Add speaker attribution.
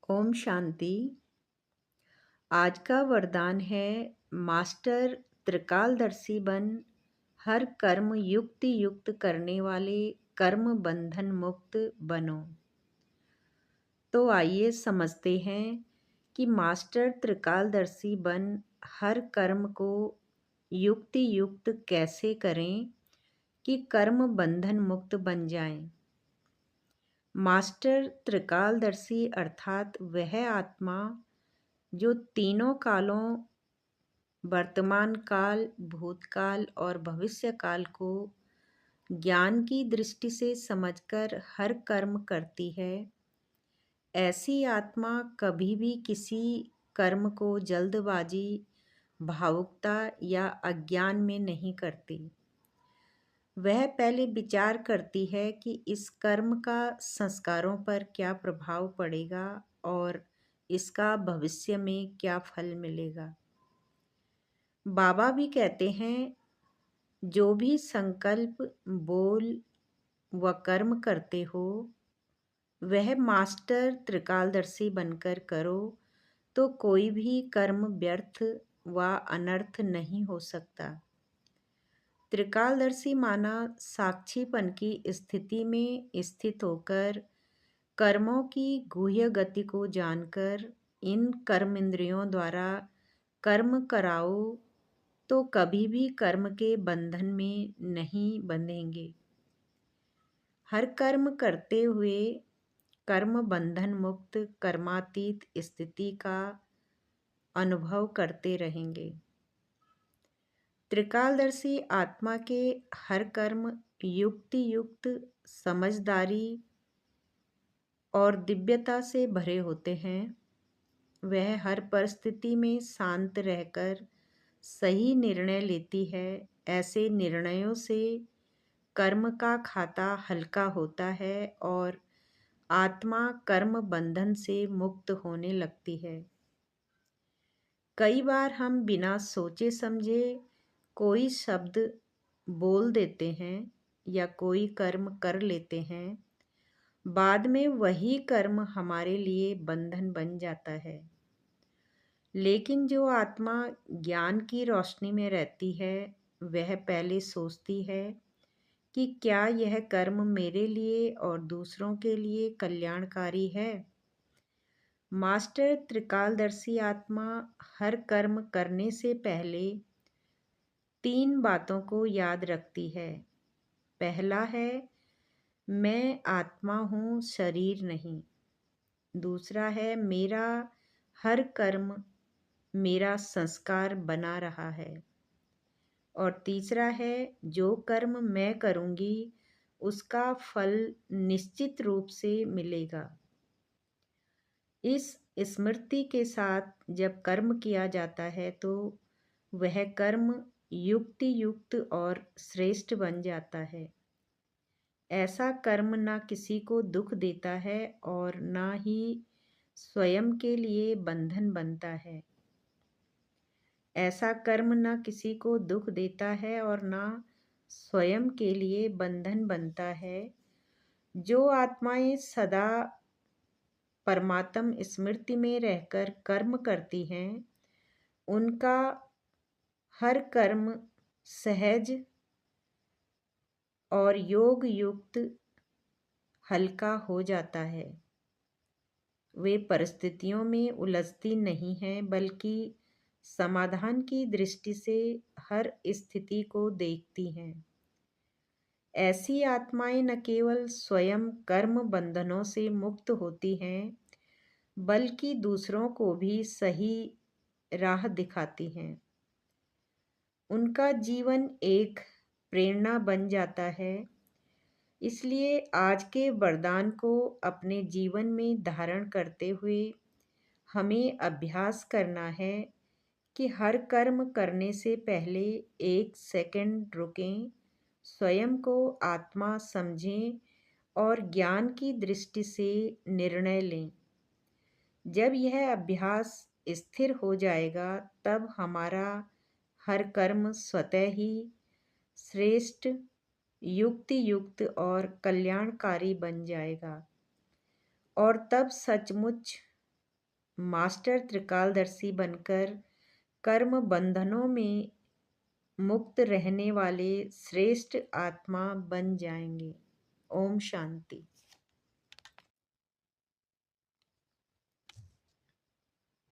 Speaker 1: ओम शांति। आज का वरदान है मास्टर त्रिकालदर्शी बन हर कर्म युक्ति युक्त करने वाले कर्म बंधन मुक्त बनो। तो आइए समझते हैं कि मास्टर त्रिकालदर्शी बन हर कर्म को युक्ति युक्त कैसे करें कि कर्म बंधन मुक्त बन जाएं। मास्टर त्रिकालदर्शी अर्थात वह आत्मा जो तीनों कालों वर्तमान काल, भूतकाल और भविष्य काल को ज्ञान की दृष्टि से समझकर हर कर्म करती है, ऐसी आत्मा कभी भी किसी कर्म को जल्दबाजी, भावुकता या अज्ञान में नहीं करती। वह पहले विचार करती है कि इस कर्म का संस्कारों पर क्या प्रभाव पड़ेगा और इसका भविष्य में क्या फल मिलेगा। बाबा भी कहते हैं, जो भी संकल्प, बोल व कर्म करते हो वह मास्टर त्रिकालदर्शी बनकर करो, तो कोई भी कर्म व्यर्थ व अनर्थ नहीं हो सकता। त्रिकालदर्शी माना साक्षीपन की स्थिति में स्थित होकर कर्मों की गुह्य गति को जानकर इन कर्म इंद्रियों द्वारा कर्म कराओ तो कभी भी कर्म के बंधन में नहीं बंधेंगे। हर कर्म करते हुए कर्म बंधन मुक्त कर्मातीत स्थिति का अनुभव करते रहेंगे। त्रिकालदर्शी आत्मा के हर कर्म युक्ति युक्त, समझदारी और दिव्यता से भरे होते हैं। वह हर परिस्थिति में शांत रहकर सही निर्णय लेती है। ऐसे निर्णयों से कर्म का खाता हल्का होता है और आत्मा कर्म बंधन से मुक्त होने लगती है। कई बार हम बिना सोचे समझे कोई शब्द बोल देते हैं या कोई कर्म कर लेते हैं, बाद में वही कर्म हमारे लिए बंधन बन जाता है। लेकिन जो आत्मा ज्ञान की रोशनी में रहती है, वह पहले सोचती है कि क्या यह कर्म मेरे लिए और दूसरों के लिए कल्याणकारी है। मास्टर त्रिकालदर्शी आत्मा हर कर्म करने से पहले 3 बातों को याद रखती है। पहला है, मैं आत्मा हूँ, शरीर नहीं। दूसरा है, मेरा हर कर्म मेरा संस्कार बना रहा है। और तीसरा है, जो कर्म मैं करूँगी उसका फल निश्चित रूप से मिलेगा। इस स्मृति के साथ जब कर्म किया जाता है तो वह कर्म युक्ति युक्त और श्रेष्ठ बन जाता है। ऐसा कर्म न किसी को दुख देता है और न ही स्वयं के लिए बंधन बनता है। ऐसा कर्म न किसी को दुख देता है और न स्वयं के लिए बंधन बनता है। जो आत्माएं सदा परमात्म स्मृति में रहकर कर्म करती हैं, उनका हर कर्म सहज और योग युक्त हल्का हो जाता है। वे परिस्थितियों में उलझती नहीं हैं, बल्कि समाधान की दृष्टि से हर स्थिति को देखती हैं। ऐसी आत्माएं न केवल स्वयं कर्म बंधनों से मुक्त होती हैं, बल्कि दूसरों को भी सही राह दिखाती हैं। उनका जीवन एक प्रेरणा बन जाता है। इसलिए आज के वरदान को अपने जीवन में धारण करते हुए हमें अभ्यास करना है कि हर कर्म करने से पहले 1 सेकंड रुकें, स्वयं को आत्मा समझें और ज्ञान की दृष्टि से निर्णय लें। जब यह अभ्यास स्थिर हो जाएगा, तब हमारा हर कर्म स्वतः ही श्रेष्ठ, युक्ति युक्त और कल्याणकारी बन जाएगा और तब सचमुच मास्टर त्रिकालदर्शी बनकर कर्म बंधनों में मुक्त रहने वाले श्रेष्ठ आत्मा बन जाएंगे। ओम शांति।